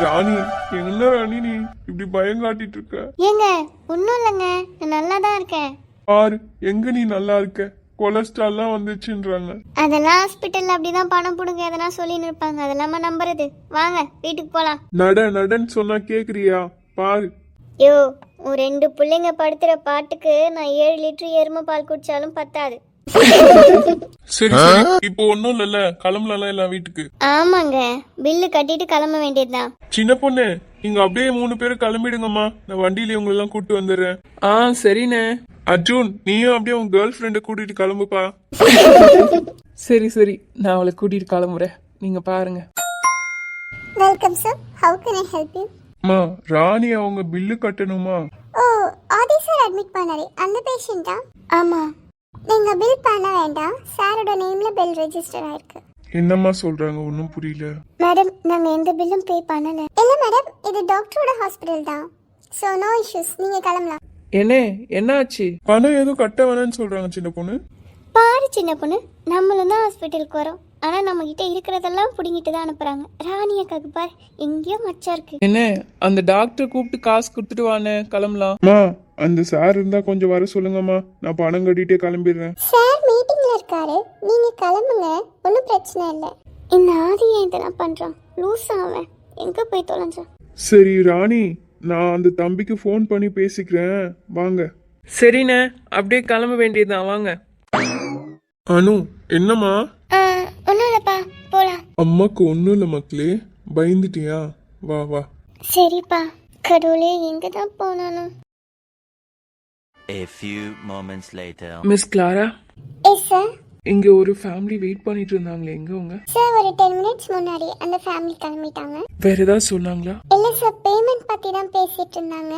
ராணி, என்ன ராணி நீ இப்படி பயம் காட்டிட்டு இருக்க? ஏங்க ஒன்றும் இல்லைங்க, நான் நல்லா தான் இருக்கேன். பாரு, எங்க நீ நல்லா இருக்க? கொலஸ்ட்ரால்லாம் வந்துச்சுன்றாங்க. அதெல்லாம் ஹாஸ்பிட்டல்ல அப்படிதான் பணம் போடுங்க எதனா சொல்லின்னு இருப்பாங்க, அதெல்லாம் நம்புறது. வாங்க வீட்டுக்கு போலாம். நடன்னு சொன்னா கேக்குறியா? பாரு. யோ, உன் 2 பிள்ளைங்க படுத்துற பாட்டுக்கு நான் 7 லிட்டர் எருமை பால் குடிச்சாலும் பத்தாது. சரி, இப்போ ஒன்னும் இல்லல்ல, கிளம்பலாம் எல்லாம் வீட்டுக்கு. ஆமாங்க, பில்லு கட்டிட்டு கிளம்ப வேண்டியதுதான். சின்ன பொண்ணு, நீங்க அப்படியே 3 பேரும் கிளம்பிடுங்கம்மா. நான் வண்டியில உங்களை எல்லாம் கூட்டு வந்துடுறேன். சரிண்ணே. அர்ஜுன், நீயும் அப்படியே உன் கேர்ள் ஃப்ரெண்ட கூட்டிட்டு கிளம்புப்பா. சரி, நான் அவளை கூட்டிட்டு கிளம்புறேன், நீங்க பாருங்க. Welcome sir, how can I help you? அம்மா, ராணி அவங்க பில்லு கட்டணுமா? ஓ, ஆதி சார் அட்மிட் பண்ணாரே அந்த பேஷண்டா? ஆமா. நீங்க பில் பண்ண வேண்டாம், சாரோட நேம்ல பில் ரெஜிஸ்டர் ஆயிருக்கு. என்னம்மா சொல்றாங்க? ஒன்னும் புரியல. மேடம், நாங்க எந்த பில்லும் பே பண்ணல. இல்ல மேடம், இது டாக்டரோட ஹாஸ்பிடல் தான், சோ நோ இஷ்யூஸ், நீங்க கிளம்பலாம். என்னாச்சு? பணம் எதுவும் கட்ட வேணாம்னு சொல்றாங்க சின்ன பொண்ணு. பாரு சின்ன பொண்ணு, நம்மளும் தான் ஹாஸ்பிட்டலுக்கு வரோம், ஆனா நம்ம கிட்ட இருக்கிறதெல்லாம் புடிங்கிட்டு தான் அனுப்புறாங்க. ராணியக்காக்கு பாரு, எங்கேயோ மச்சா இருக்கு. அந்த டாக்டர் கூப்பிட்டு காசு கொடுத்துட்டு வானே, கிளம்பலாம். அந்த சார் இருந்தா கொஞ்சம் வர சொல்லுங்கம்மா, நான் பணம் கட்டிட்டே கிளம்பிடுறேன். சார் மீட்டிங்ல இருக்காரு, நீங்க கிளம்புங்க, ஒன்றும் பிரச்சனை இல்லை. இந்த ஆதி ஏன் இதெல்லாம் பண்றான்? லூஸ் அவன், எங்க போய் தொலைஞ்சான்? சரி ராணி, நான் அந்த தம்பிக்கு ஃபோன் பண்ணி பேசிக்கிறேன், வாங்க. சரிண்ணே, அப்படியே கிளம்ப வேண்டியதுதான், வாங்க. அனு, என்னம்மா? ஒன்றும் இல்லைப்பா, போலாம். அம்மாக்கு ஒன்றும் இல்லை மக்களே, பயந்துட்டியா? வா வா. சரிப்பா. கடவுளே, எங்க தான் போனாலும். A few moments later. Miss Clara, yes sir. இங்க ஒரு ஃபேமிலி வெயிட் பண்ணிட்டு இருந்தாங்களே, எங்க அவங்க? சார், ஒரு 10 மினிட்ஸ் முன்னாடி அந்த ஃபேமிலி கிளம்பிட்டாங்க. வேற ஏதாவது சொன்னாங்களா? இல்லை சார், பேமெண்ட் பற்றி தான் பேசிட்டு இருந்தாங்க.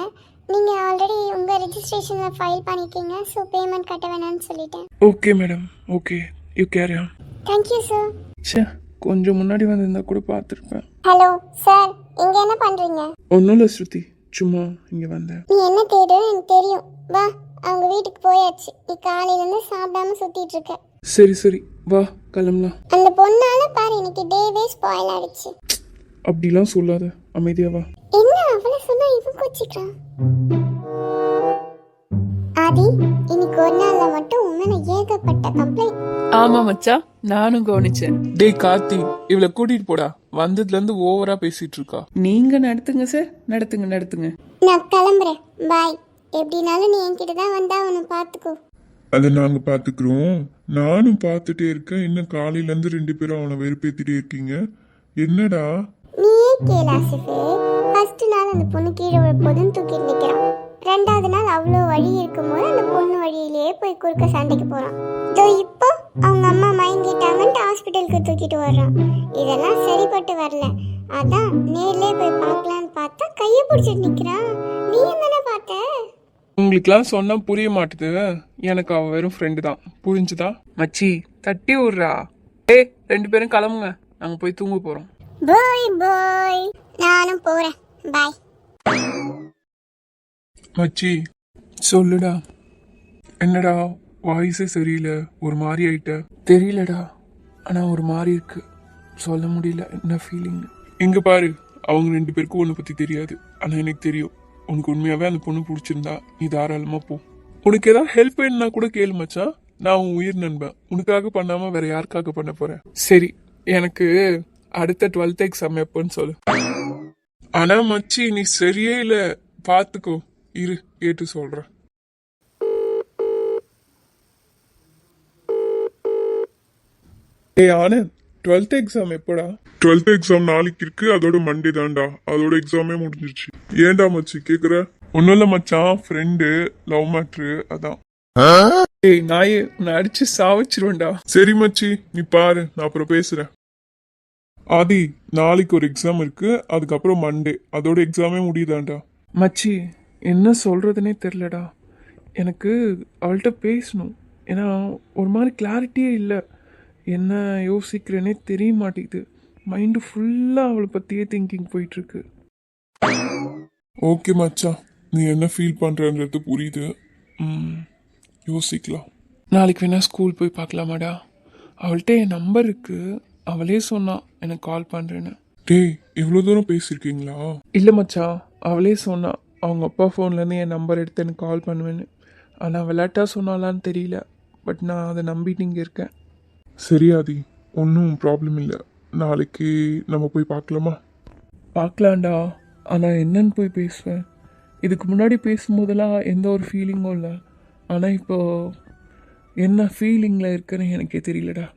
நீங்கள் ஆல்ரெடி உங்கள் ரெஜிஸ்ட்ரேஷனில் ஃபைல் பண்ணிட்டீங்க, ஸோ பேமெண்ட் கட்ட வேணாம்னு சொல்லிட்டேன். Okay madam, okay, you carry on. Thank you sir. சே, கொஞ்சம் முன்னாடி வந்திருந்தா கூட பார்த்துருப்பேன். ஹலோ சார், இங்கே என்ன பண்ணுறீங்க? ஒன்றும் இல்லை ஸ்ருதி, சும்மா இங்கே வந்தேன். நீ என்ன தேடு எனக்கு தெரியும், வா. அவங்க வீட்டுக்கு போயாச்சு, நீ காலையிலேருந்து சாப்பிடாம சுற்றிட்டு இருக்க. சரி, வா கிளம்பலாம். அந்த பொண்ணால பாரு, இன்னைக்கு டேவே ஸ்பாயில் ஆயிடுச்சு. அப்படிலாம் சொல்லாத, அமைதியா வா. என்ன அவளை சொன்னா இவன் கோச்சிக்கிறான்? ஆதி, இன்னைக்கு ஒரு நாள்ல மட்டும் உண்மையில ஏகப்பட்ட கம்ப்ளைண்ட். ஆமா மச்சா, நானும் கவனிச்சேன். டேய் கார்த்தி, இவளை கூட்டிட்டு போடா, வந்ததுல இருந்து ஓவரா பேசிட்டு இருக்கா. நீங்க நடத்துங்க சார், நடத்துங்க. நான் கிளம்புறேன், பாய். எப்படினாலும் நீ என்கிட்ட தான் வந்தா அவனை பார்த்துக்கோ. அதை நாங்க பாத்துக்கிறோம். நானும் பார்த்துட்டே இருக்கேன். இன்னும் காலையில இருந்து 2 பேரும் அவனை வெறுப்பேத்திட்டே இருக்கீங்க. என்னடா? நீயே கேளு ஆசிஃபு. ஃபர்ஸ்ட் நாள் அந்த பொண்ணு கீழே விழ போதுன்னு தூக்கிட்டு நிற்கிறான். 2வது நாள் அவ்வளோ வழி இருக்கும்போது அந்த பொண்ணு வழியிலேயே போய் குறுக்க சண்டைக்கு போகிறான். இதோ இப்போ அவங்க அம்மா மயங்கிட்டாங்கன்ட்டு ஹாஸ்பிட்டலுக்கு தூக்கிட்டு வர்றான். இதெல்லாம் சரிப்பட்டு வரல. அதான் நேர்லேயே போய் பார்க்கலான்னு பார்த்தா கையை பிடிச்சிட்டு நிற்கிறான். நீ என்னென்ன பார்த்த? உங்களுக்குலாம் சொன்னா புரிய மாட்டுது. எனக்கு அவ வெறும் ஃப்ரெண்டு தான், புரிஞ்சுதா? மச்சி தட்டி விடுறா. 2 பேரும் கிளம்புங்க, நாங்க போய் தூங்க போறோம். பாய், நானும் போறேன், பாய். மச்சி, சொல்லுடா. என்னடா வாய்ஸே சரியில்லை, ஒரு மாதிரி ஆயிட்ட? தெரியலடா, ஆனா ஒரு மாதிரி இருக்கு, சொல்ல முடியல என்ன ஃபீலிங். இங்க பாரு, அவங்க 2 பேருக்கும் ஒன்றை பத்தி தெரியாது, ஆனா எனக்கு தெரியும். உனக்கு உண்மையாவே அந்த பொண்ணு பிடிச்சிருந்தா நீ தாராளமா போ. உனக்கு ஏதாவது ஹெல்ப் வேணும்னா கூட கேளு மச்சான், நான் உன் உயிர் நண்பன். உனக்காக பண்ணாம வேற யாருக்காக பண்ண போறேன்? சரி, எனக்கு அடுத்த 12th எக்ஸாம் எப்போன்னு சொல்லு. ஆனா மச்சி, நீ சரியே இல்ல, பாத்துக்கோ. இரு, கேட்டு சொல்றேன். ஆனந்த், 12th எக்ஸாம் எப்படா? 12th எக்ஸாம் நாளைக்கு இருக்கு, அதோட மண்டே தான்டா. அதோட எக்ஸாமே முடிஞ்சிருச்சு. ஏன்டா மச்சி கேக்குற? ஒன்னும் இல்ல மச்சான், ஃப்ரெண்டு லவ் மேட்ரு, அதான். ஏய் நாயே, உன்னை அடிச்சு சாவச்சிருவேன்டா. சரி மச்சி, நீ பாரு, நான் அப்புறம் பேசுறேன். ஆதி, நாளைக்கு ஒரு எக்ஸாம் இருக்கு, அதுக்கப்புறம் மண்டே, அதோட எக்ஸாமே முடியுதாண்டா. மச்சி, என்ன சொல்றதுனே தெரிலடா. எனக்கு அவள்கிட்ட பேசணும், ஏன்னா ஒரு மாதிரி கிளாரிட்டியே இல்லை. என்ன யோசிக்கிறேனே தெரிய மாட்டேங்குது. மைண்டு ஃபுல்லாக அவளை பற்றியே திங்கிங் போயிட்டுருக்கு. ஓகே மச்சான், நீ என்ன ஃபீல் பண்ணுறன்றது புரியுது. யோசிக்கலாம். நாளைக்கு வேணா ஸ்கூல் போய் பார்க்கலாமாடா? அவள்கிட்ட என் நம்பர் இருக்குது, அவளே சொன்னான் எனக்கு கால் பண்ணுறேன்னு. டேய் இவ்வளோ தூரம் பேசியிருக்கீங்களா? இல்லை மச்சான், அவளே சொன்னா அவங்க அப்பா ஃபோன்லேருந்து என் நம்பர் எடுத்து எனக்கு கால் பண்ணுவேன்னு. ஆனால் விளையாட்டா சொன்னாலான்னு தெரியல, பட் நான் அதை நம்பிட்டு இங்கே இருக்கேன். சரி ஆதி, ஒன்றும் ப்ராப்ளம் இல்லை. நாளைக்கு நம்ம போய் பார்க்கலாமா? பார்க்கலாண்டா, ஆனால் என்னன்னு போய் பேசுவேன்? இதுக்கு முன்னாடி பேசும்போதெல்லாம் எந்த ஒரு ஃபீலிங்கும் இல்லை, ஆனால் இப்போ என்ன ஃபீலிங்கில் இருக்குன்னு எனக்கே தெரியலடா.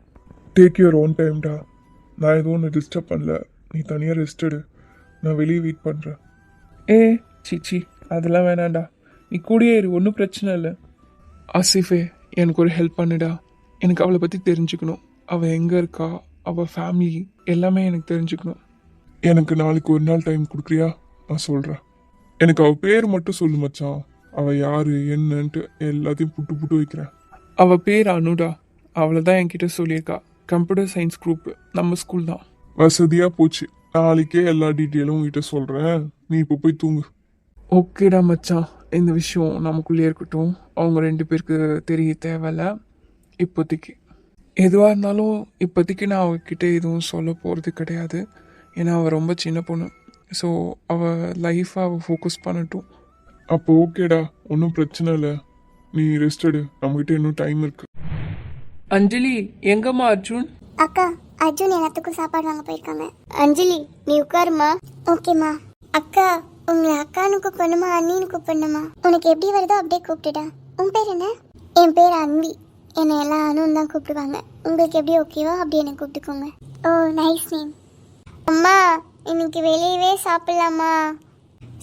டேக் யுவர் ஓன் டைம்டா. நான் எதுவும் ஒன்று டிஸ்டர்ப் பண்ணல. நீ தனியாக ரெஸ்ட் எடு. நான் வெளியே வெயிட் பண்ணுறேன். ஏ சிச்சி, அதெல்லாம் வேணாண்டா, நீ கூடயே இரு, ஒன்றும் பிரச்சனை இல்லை. ஆசிஃபே, எனக்கு ஒரு ஹெல்ப் பண்ணுடா. எனக்கு அவளை பற்றி தெரிஞ்சுக்கணும். அவள் எங்கே இருக்கா, அவள் ஃபேமிலி எல்லாமே எனக்கு தெரிஞ்சுக்கணும். எனக்கு நாளைக்கு ஒரு நாள் டைம் கொடுக்குறியா? நான் சொல்கிறேன். எனக்கு அவள் பேர் மட்டும் சொல்லு மச்சான். அவள் யார் என்னன்ட்டு எல்லாத்தையும் புட்டு புட்டு வைக்கிறேன். அவள் பேர் அனுடா. அவளை தான் என்கிட்ட சொல்லியிருக்கா. கம்ப்யூட்டர் சயின்ஸ் குரூப், நம்ம ஸ்கூல் தான். வசதியாக போச்சு. நாளைக்கே எல்லா டீட்டெயிலும் உங்ககிட்ட சொல்கிறேன். நீ இப்போ போய் தூங்கு. ஓகேடா மச்சான், இந்த விஷயம் நமக்குள்ளே இருக்கட்டும். அவங்க 2 பேருக்கு தெரிய தேவையில்ல இப்போதைக்கு. எதுவாக இருந்தாலும் இப்போதைக்கு நான் அவகிட்ட எதுவும் சொல்ல போகிறது கிடையாது. ஏன்னா அவள் ரொம்ப சின்ன பொண்ணு. ஸோ அவள் லைஃப்பை அவள் ஃபோக்கஸ் பண்ணட்டும். அப்போ ஓகேடா, ஒன்றும் பிரச்சனை இல்லை. நீ ரெஸ்ட் எடு. நம்மகிட்ட இன்னும் டைம் இருக்கு. அஞ்சலி, எங்கம்மா அர்ஜுன்? அக்கா, அர்ஜுன் எல்லாத்துக்கும் சாப்பாடு வாங்க போயிருக்காங்க. அஞ்சலி, நீ உட்காருமா. ஓகேம்மா. அக்கா, உங்களை அக்கான்னு கூப்பிடணுமா அண்ணின்னு கூப்பிடணுமா? உனக்கு எப்படி வருதோ அப்படியே கூப்பிட்டுடா. உன் பேர் என்ன? என் பேர் அன்பி. என்னை எல்லாம் அனுன்னு தான் கூப்பிடுவாங்க. உங்களுக்கு எப்படி ஓகேவா அப்படி என்னை கூப்பிட்டுக்கோங்க. ஓ, நைஸ் நேம். அம்மா, இன்னைக்கு வெளியவே சாப்பிடலாமா?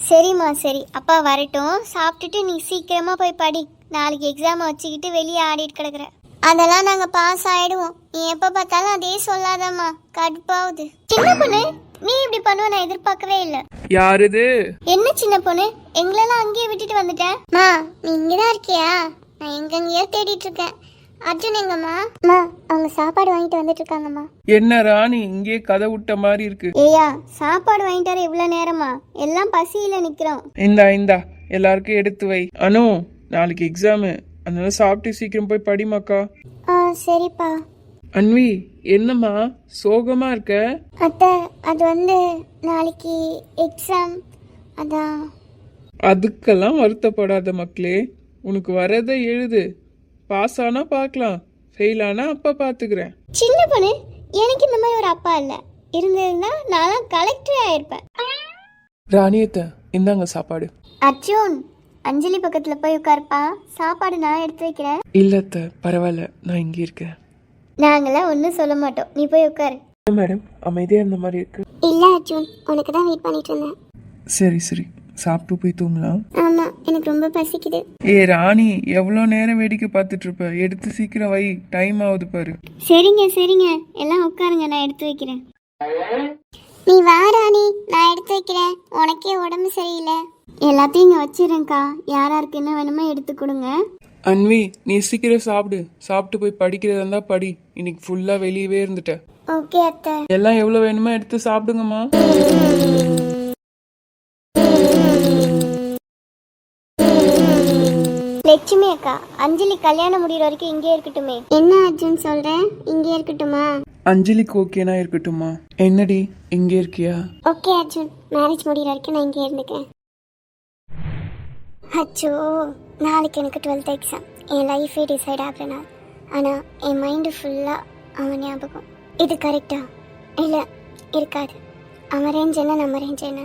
சரிம்மா, சரி. அப்பா வரட்டும். சாப்பிட்டுட்டு நீ சீக்கிரமா போய் படி. நாளைக்கு எக்ஸாம் வச்சுக்கிட்டு வெளியே ஆடிட்டு கிடக்குற. அதெல்லாம் நாங்க பாஸ் ஆயிடுவோம். நீ எப்ப பார்த்தாலும் அதே சொல்லாதம்மா, கடுப்பாவுது. சின்ன பொண்ணு, நீ இப்படி பண்ணுவ நான் எதிர்பார்க்கவே இல்ல. யார் இது? என்ன சின்ன பொண்ணு, எங்களெல்லாம் அங்கேயே விட்டுட்டு வந்துட்டேன். மா, நீ இங்கதான் இருக்கியா? நான் எங்கெங்கயோ தேடிட்டு இருக்கேன். அர்ஜுன் எங்கம்மா? மா, அவங்க சாப்பாடு வாங்கிட்டு வந்துட்டு இருக்காங்கம்மா. என்ன ராணி, இங்கே கதை விட்ட மாதிரி இருக்கு. ஏயா, சாப்பாடு வாங்கிட்டு வர இவ்வளவு நேரமா? எல்லாம் பசியில நிக்கிறோம். இந்தா எல்லாருக்கும் எடுத்து வை. அனு, நாளைக்கு எக்ஸாமு, அதனால சாப்பிட்டு சீக்கிரம் போய் படிமாக்கா. சரிப்பா. அன்வி, என்னம்மா சோகமா இருக்க? அத்தை, அது வந்து நாளைக்கு எக்ஸாம், அதான். அதுக்கெல்லாம் வருத்தப்படாத மக்களே. உனக்கு வரதை எழுது. பாஸ் ஆனா பார்க்கலாம், ஃபெயில் ஆனா அப்பா பார்த்துக்கிறேன். சின்ன பொண்ணு, எனக்கு இந்த மாதிரி ஒரு அப்பா இல்ல. இருந்திருந்தா நான் கலெக்டர் ஆயிருப்பேன். ராணியத்தை, இந்தாங்க சாப்பாடு. அர்ஜுன், அஞ்சலி பக்கத்துல போய் உட்காருப்பா. சாப்பாடு நான் எடுத்து வைக்கிறேன். இல்லத்த, பரவாயில்ல, நான் இங்கே இருக்கேன். நாங்களாம் ஒன்றும் சொல்ல மாட்டோம், நீ போய் உட்காரு. மேடம், அமைதியா இருந்த மாதிரி இருக்கு. இல்ல அர்ஜுன், உனக்கு தான் வெயிட் பண்ணிட்டு இருந்தேன். சரி, சாப்பிட்டு போய் தூங்கலாம். ஆமா, எனக்கு ரொம்ப பசிக்குது. ஏ ராணி, எவ்வளோ நேரம் வேடிக்கை பார்த்துட்டு இருப்ப? எடுத்து சீக்கிரம் வை, டைம் ஆகுது பாரு. சரிங்க, எல்லாம் உட்காருங்க, நான் எடுத்து வைக்கிறேன். நீ வா ராணி, நான் எடுத்து வைக்கிறேன். உனக்கே உடம்பு சரியில்லை. எல்லாத்தையும் இங்க வச்சிருக்கா. யாராருக்கு என்ன வேணுமோ எடுத்து கொடுங்க. அன்வி, நீ சீக்கிரம் சாப்பிட்டு போய் படிக்கிறதா இருந்தா படி. இன்னைக்கு ஃபுல்லா வெளியவே இருந்துட்ட. ஓகே அத்தை. எல்லாம் எவ்வளோ வேணுமோ எடுத்து சாப்பிடுங்கம்மா. லட்சுமி அக்கா, அஞ்சலி கல்யாணம் முடிகிற வரைக்கும் இங்கே இருக்கட்டுமே. என்ன அர்ஜுன் சொல்றேன், இங்கே இருக்கட்டுமா? அஞ்சலிக்கு ஓகேனா இருக்கட்டுமா? என்னடி, இங்கே இருக்கியா? ஓகே அர்ஜுன், மேரேஜ் முடிகிற வரைக்கும் நான் இங்கே இருந்துக்கேன். அச்சோ, நாளைக்கு எனக்கு 12th எக்ஸாம். என் லைஃபே டிசைட் ஆகிற நாள். ஆனால் என் மைண்டு ஃபுல்லாக அவன் ஞாபகம். இது கரெக்டா? இல்லை, இருக்காது. அவன் ரேஞ்ச் என்ன, நம்ம ரேஞ்ச் என்ன?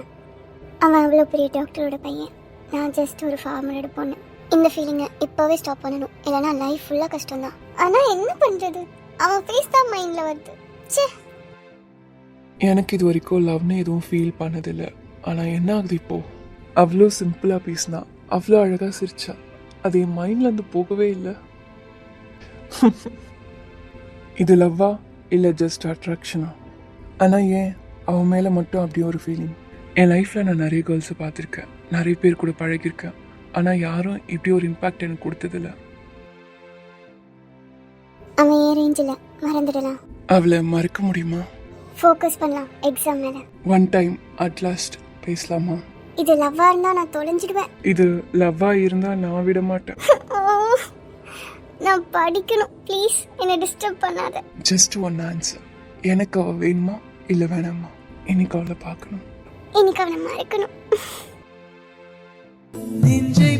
அவன் அவ்வளோ பெரிய டாக்டரோட பையன், நான் ஜஸ்ட் ஒரு ஃபார்மரோட பொண்ணு. இந்த ஃபீலிங்கை இப்போவே ஸ்டாப் பண்ணணும், இல்லைனா லைஃப் ஃபுல்லாக கஷ்டம்தான். ஆனால் என்ன பண்ணுறது, அவன் ஃபேஸ் தான் மைண்டில் வருது. சே, எனக்கு இது வரைக்கும் லவ்னு எதுவும் ஃபீல் பண்ணதில்லை. ஆனால் என்ன ஆகுது இப்போ? அவ்வளோ சிம்பிளாக பேசினா, அவ்வளோ அழகாக சிரிச்சா, அது என் மைண்ட்லேருந்து போகவே இல்லை. இது லவ்வா இல்லை ஜஸ்ட் அட்ராக்ஷனா? ஆனால் ஏன் அவன் மேலே மட்டும் அப்படி ஒரு ஃபீலிங்? என் லைஃப்பில் நான் நிறைய கேர்ள்ஸை பார்த்துருக்கேன், நிறைய பேர் கூட பழகிருக்கேன். ஆனால் யாரும் இப்படி ஒரு இம்பேக்ட் எனக்கு கொடுத்ததில்ல. அவன் ஏன் ரேஞ்சில் மறந்துடலாம். அவளை மறக்க முடியுமா? ஃபோக்கஸ் பண்ணலாம் எக்ஸாம் மேலே. ஒன் டைம் அட்லாஸ்ட் பேசலாமா? இது லவ்வாக இருந்தால் நான் தொலைஞ்சிடுவேன். இது லவ்வாக இருந்தால் நான் விட மாட்டேன். நான் படிக்கணும், ப்ளீஸ் என்னை டிஸ்டர்ப் பண்ணாத. Just one answer. எனக்கு அவள் வேணுமா இல்லை வேணாமா? இன்னைக்கு அவளை பார்க்கணும். இன்னைக்கு அவனை மறக்கணும். நெஞ்சை